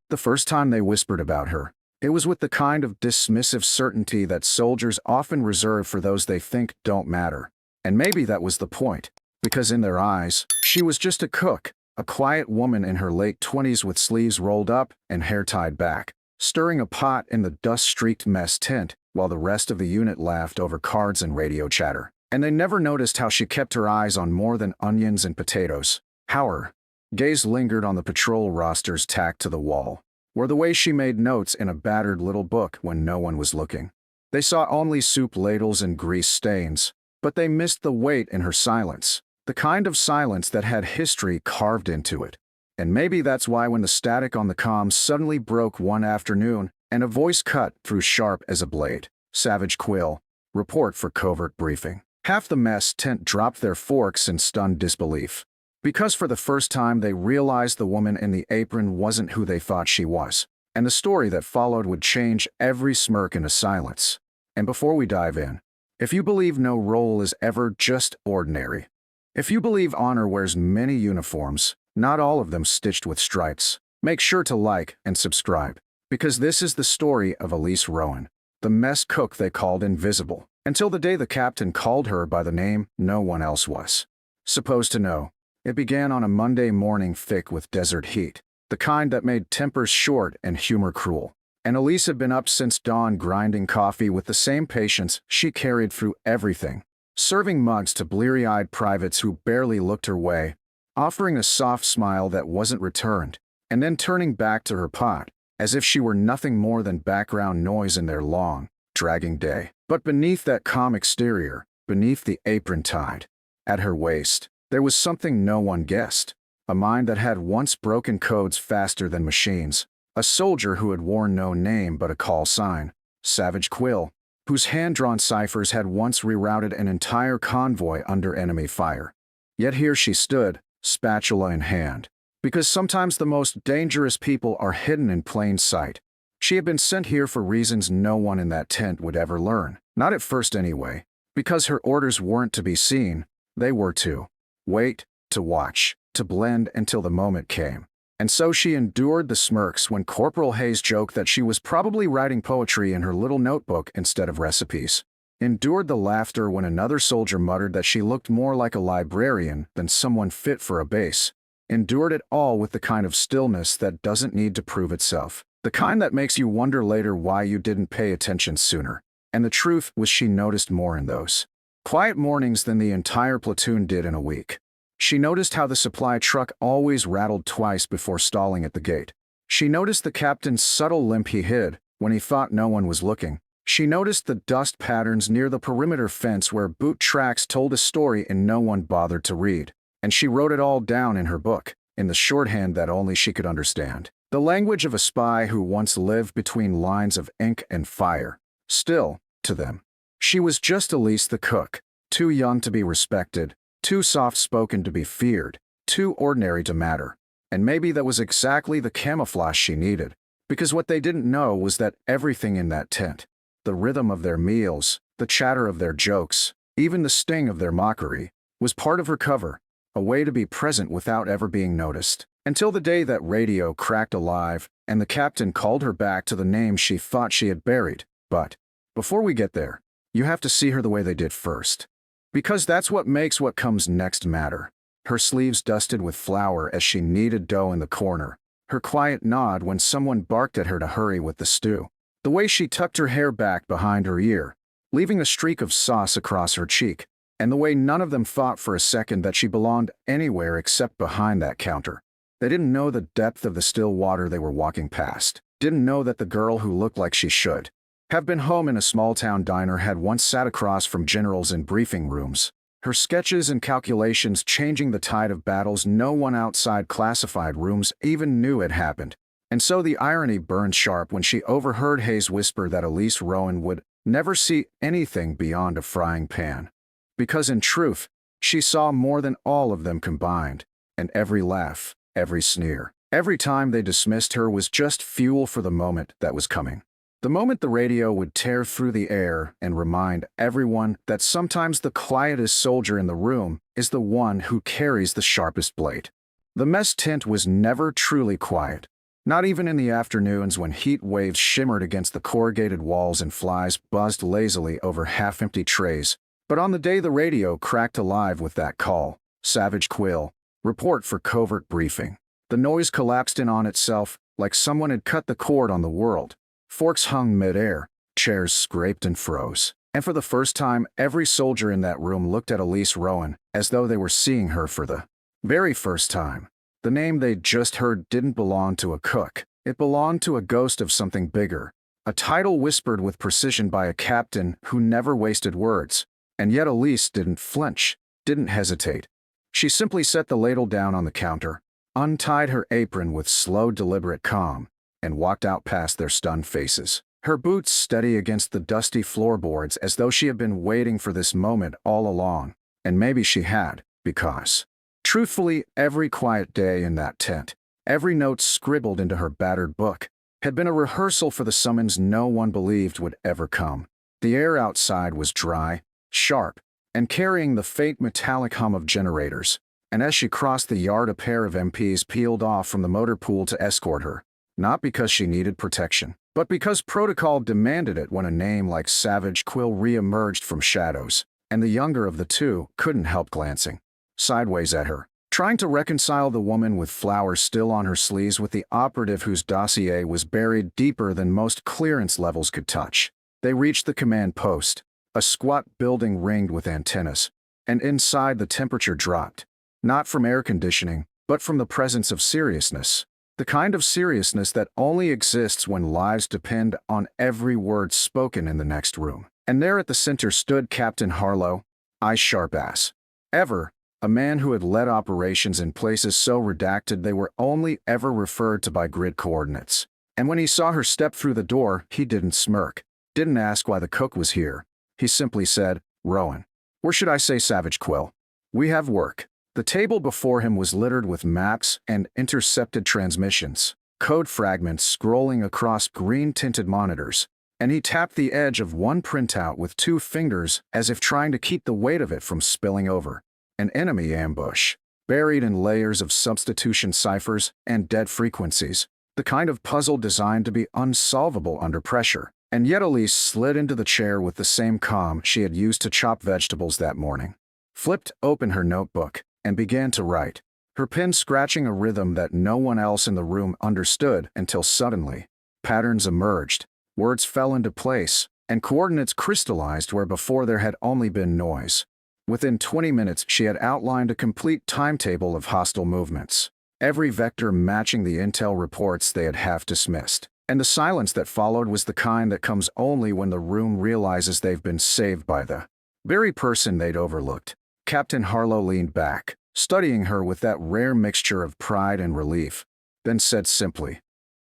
The first time they whispered about her, it was with the kind of dismissive certainty that soldiers often reserve for those they think don't matter. And maybe that was the point, because in their eyes, she was just a cook, a quiet woman in her late 20s with sleeves rolled up and hair tied back, stirring a pot in the dust-streaked mess tent while the rest of the unit laughed over cards and radio chatter. And they never noticed how she kept her eyes on more than onions and potatoes. How her gaze lingered on the patrol rosters tacked to the wall, or the way she made notes in a battered little book when no one was looking. They saw only soup ladles and grease stains, but they missed the weight in her silence, the kind of silence that had history carved into it. And maybe that's why when the static on the comms suddenly broke one afternoon and a voice cut through sharp as a blade, "Savage Quill, report for covert briefing." Half the mess tent dropped their forks in stunned disbelief, because for the first time they realized the woman in the apron wasn't who they thought she was, and the story that followed would change every smirk into silence. And before we dive in, if you believe no role is ever just ordinary, if you believe honor wears many uniforms, not all of them stitched with stripes, make sure to like and subscribe, because this is the story of Elise Rowan, the mess cook they called invisible, until the day the captain called her by the name no one else was supposed to know. It began on a Monday morning thick with desert heat, the kind that made tempers short and humor cruel. And Elise had been up since dawn grinding coffee with the same patience she carried through everything, serving mugs to bleary-eyed privates who barely looked her way, offering a soft smile that wasn't returned, and then turning back to her pot, as if she were nothing more than background noise in their long, dragging day. But beneath that calm exterior, beneath the apron tied at her waist, there was something no one guessed, a mind that had once broken codes faster than machines, a soldier who had worn no name but a call sign, Savage Quill, whose hand-drawn ciphers had once rerouted an entire convoy under enemy fire. Yet here she stood, spatula in hand, because sometimes the most dangerous people are hidden in plain sight. She had been sent here for reasons no one in that tent would ever learn, not at first anyway, because her orders weren't to be seen, they were to wait, to watch, to blend until the moment came. And so she endured the smirks when Corporal Hayes joked that she was probably writing poetry in her little notebook instead of recipes. Endured the laughter when another soldier muttered that she looked more like a librarian than someone fit for a base. Endured it all with the kind of stillness that doesn't need to prove itself, the kind that makes you wonder later why you didn't pay attention sooner. And the truth was she noticed more in those quiet mornings than the entire platoon did in a week. She noticed how the supply truck always rattled twice before stalling at the gate. She noticed the captain's subtle limp he hid when he thought no one was looking. She noticed the dust patterns near the perimeter fence where boot tracks told a story and no one bothered to read. And she wrote it all down in her book, in the shorthand that only she could understand. The language of a spy who once lived between lines of ink and fire. Still, to them, she was just Elise the cook, too young to be respected, too soft-spoken to be feared, too ordinary to matter. And maybe that was exactly the camouflage she needed, because what they didn't know was that everything in that tent, the rhythm of their meals, the chatter of their jokes, even the sting of their mockery, was part of her cover, a way to be present without ever being noticed. Until the day that radio cracked alive and the captain called her back to the name she thought she had buried. But before we get there, you have to see her the way they did first. Because that's what makes what comes next matter. Her sleeves dusted with flour as she kneaded dough in the corner, her quiet nod when someone barked at her to hurry with the stew, the way she tucked her hair back behind her ear, leaving a streak of sauce across her cheek, and the way none of them thought for a second that she belonged anywhere except behind that counter. They didn't know the depth of the still water they were walking past, didn't know that the girl who looked like she should have been home in a small-town diner had once sat across from generals in briefing rooms, her sketches and calculations changing the tide of battles no one outside classified rooms even knew had happened. And so the irony burned sharp when she overheard Hayes whisper that Elise Rowan would never see anything beyond a frying pan. Because in truth, she saw more than all of them combined, and every laugh, every sneer, every time they dismissed her was just fuel for the moment that was coming. The moment the radio would tear through the air and remind everyone that sometimes the quietest soldier in the room is the one who carries the sharpest blade. The mess tent was never truly quiet, Not even in the afternoons when heat waves shimmered against the corrugated walls and flies buzzed lazily over half-empty trays, but on the day the radio cracked alive with that call, Savage Quill, report for covert briefing. The noise collapsed in on itself, like someone had cut the cord on the world. Forks hung mid-air, chairs scraped and froze. And for the first time, every soldier in that room looked at Elise Rowan as though they were seeing her for the very first time. The name they'd just heard didn't belong to a cook. It belonged to a ghost of something bigger. A title whispered with precision by a captain who never wasted words. And yet Elise didn't flinch, didn't hesitate. She simply set the ladle down on the counter, untied her apron with slow, deliberate calm, and walked out past their stunned faces. Her boots steady against the dusty floorboards as though she had been waiting for this moment all along. And maybe she had, because truthfully, every quiet day in that tent, every note scribbled into her battered book, had been a rehearsal for the summons no one believed would ever come. The air outside was dry, sharp, and carrying the faint metallic hum of generators, and as she crossed the yard a pair of MPs peeled off from the motor pool to escort her, not because she needed protection, but because protocol demanded it when a name like Savage Quill re-emerged from shadows, and the younger of the two couldn't help glancing sideways at her, trying to reconcile the woman with flowers still on her sleeves with the operative whose dossier was buried deeper than most clearance levels could touch. They reached the command post, a squat building ringed with antennas, and inside the temperature dropped, not from air conditioning, but from the presence of seriousness. The kind of seriousness that only exists when lives depend on every word spoken in the next room. And there at the center stood Captain Harlow, eyes sharp as ever, a man who had led operations in places so redacted they were only ever referred to by grid coordinates. And when he saw her step through the door, he didn't smirk, didn't ask why the cook was here. He simply said, "Rowan. Or should I say Savage Quill? We have work." The table before him was littered with maps and intercepted transmissions, code fragments scrolling across green-tinted monitors, and he tapped the edge of one printout with 2 fingers as if trying to keep the weight of it from spilling over. An enemy ambush, buried in layers of substitution ciphers and dead frequencies, the kind of puzzle designed to be unsolvable under pressure. And yet Elise slid into the chair with the same calm she had used to chop vegetables that morning, flipped open her notebook, and began to write, her pen scratching a rhythm that no one else in the room understood until suddenly, patterns emerged, words fell into place, and coordinates crystallized where before there had only been noise. Within 20 minutes, she had outlined a complete timetable of hostile movements, every vector matching the intel reports they had half dismissed. And the silence that followed was the kind that comes only when the room realizes they've been saved by the very person they'd overlooked. Captain Harlow leaned back, studying her with that rare mixture of pride and relief, then said simply,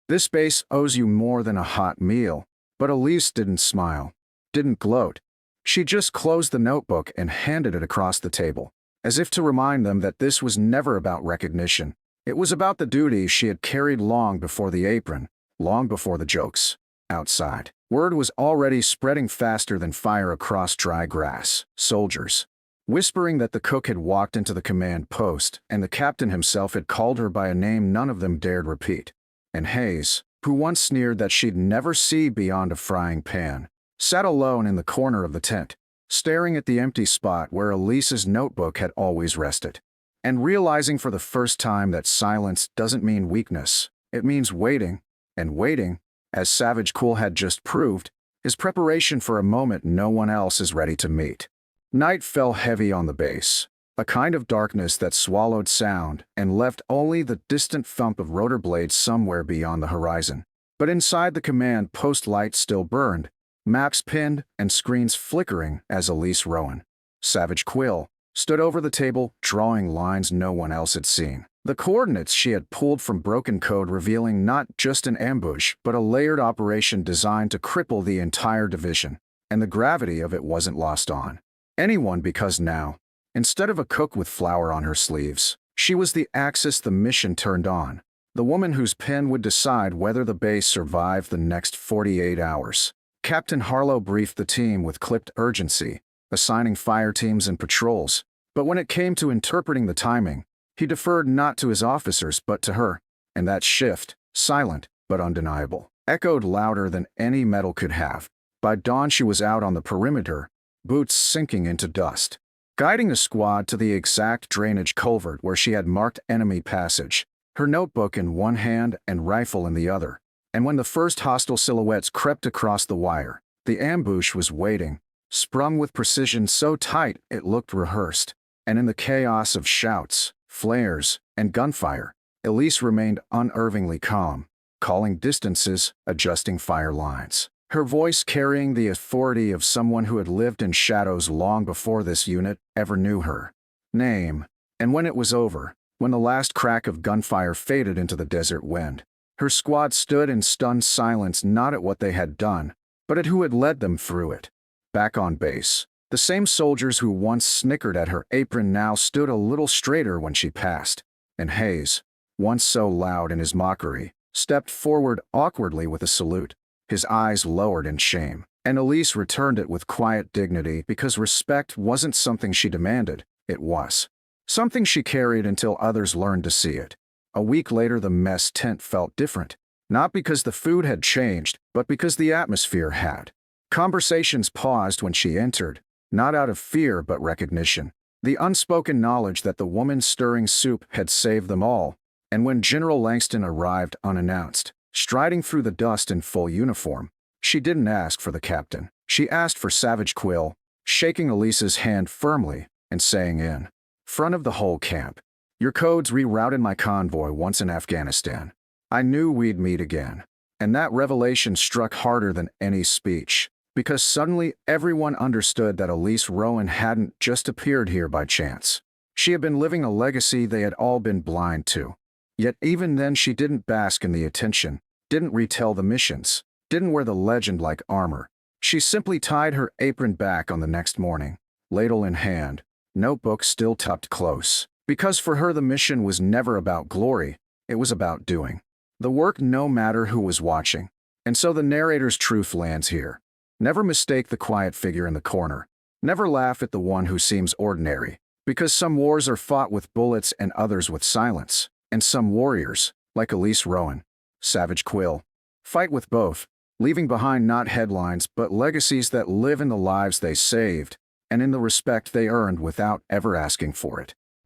"This base owes you more than a hot meal." But Elise didn't smile, didn't gloat. She just closed the notebook and handed it across the table, as if to remind them that this was never about recognition. It was about the duty she had carried long before the apron, long before the jokes. Outside, word was already spreading faster than fire across dry grass. Soldiers, whispering that the cook had walked into the command post and the captain himself had called her by a name none of them dared repeat. And Hayes, who once sneered that she'd never see beyond a frying pan, sat alone in the corner of the tent, staring at the empty spot where Elise's notebook had always rested, and realizing for the first time that silence doesn't mean weakness, it means waiting. And waiting, as Savage Quill had just proved, is preparation for a moment no one else is ready to meet. Night fell heavy on the base, a kind of darkness that swallowed sound and left only the distant thump of rotor blades somewhere beyond the horizon. But inside the command post light still burned, maps pinned and screens flickering as Elise Rowan, Savage Quill, stood over the table drawing lines no one else had seen. The coordinates she had pulled from broken code revealing not just an ambush but a layered operation designed to cripple the entire division, and the gravity of it wasn't lost on anyone because now, instead of a cook with flour on her sleeves, she was the axis the mission turned on, the woman whose pen would decide whether the base survived the next 48 hours. Captain Harlow briefed the team with clipped urgency, assigning fire teams and patrols, but when it came to interpreting the timing, he deferred not to his officers but to her, and that shift, silent but undeniable, echoed louder than any metal could have. By dawn she was out on the perimeter, boots sinking into dust, guiding a squad to the exact drainage culvert where she had marked enemy passage, her notebook in one hand and rifle in the other. And when the first hostile silhouettes crept across the wire, the ambush was waiting, sprung with precision so tight it looked rehearsed. And in the chaos of shouts, flares, and gunfire, Elise remained unervingly calm, calling distances, adjusting fire lines. Her voice carrying the authority of someone who had lived in shadows long before this unit ever knew her name. And when it was over, when the last crack of gunfire faded into the desert wind, her squad stood in stunned silence, not at what they had done, but at who had led them through it. Back on base, the same soldiers who once snickered at her apron now stood a little straighter when she passed, and Hayes, once so loud in his mockery, stepped forward awkwardly with a salute, his eyes lowered in shame. And Elise returned it with quiet dignity because respect wasn't something she demanded, it was something she carried until others learned to see it. A week later the mess tent felt different, not because the food had changed, but because the atmosphere had. Conversations paused when she entered, not out of fear but recognition, the unspoken knowledge that the woman stirring soup had saved them all. And when General Langston arrived unannounced, striding through the dust in full uniform, she didn't ask for the captain. She asked for Savage Quill, shaking Elise's hand firmly and saying in front of the whole camp, "Your codes rerouted my convoy once in Afghanistan. I knew we'd meet again." And that revelation struck harder than any speech, because suddenly everyone understood that Elise Rowan hadn't just appeared here by chance. She had been living a legacy they had all been blind to. Yet even then she didn't bask in the attention, didn't retell the missions, didn't wear the legend-like armor. She simply tied her apron back on the next morning, ladle in hand, notebook still tucked close. Because for her the mission was never about glory, it was about doing the work no matter who was watching. And so the narrator's truth lands here. Never mistake the quiet figure in the corner. Never laugh at the one who seems ordinary, because some wars are fought with bullets and others with silence. And some warriors, like Elise Rowan, Savage Quill, fight with both, leaving behind not headlines but legacies that live in the lives they saved and in the respect they earned without ever asking for it.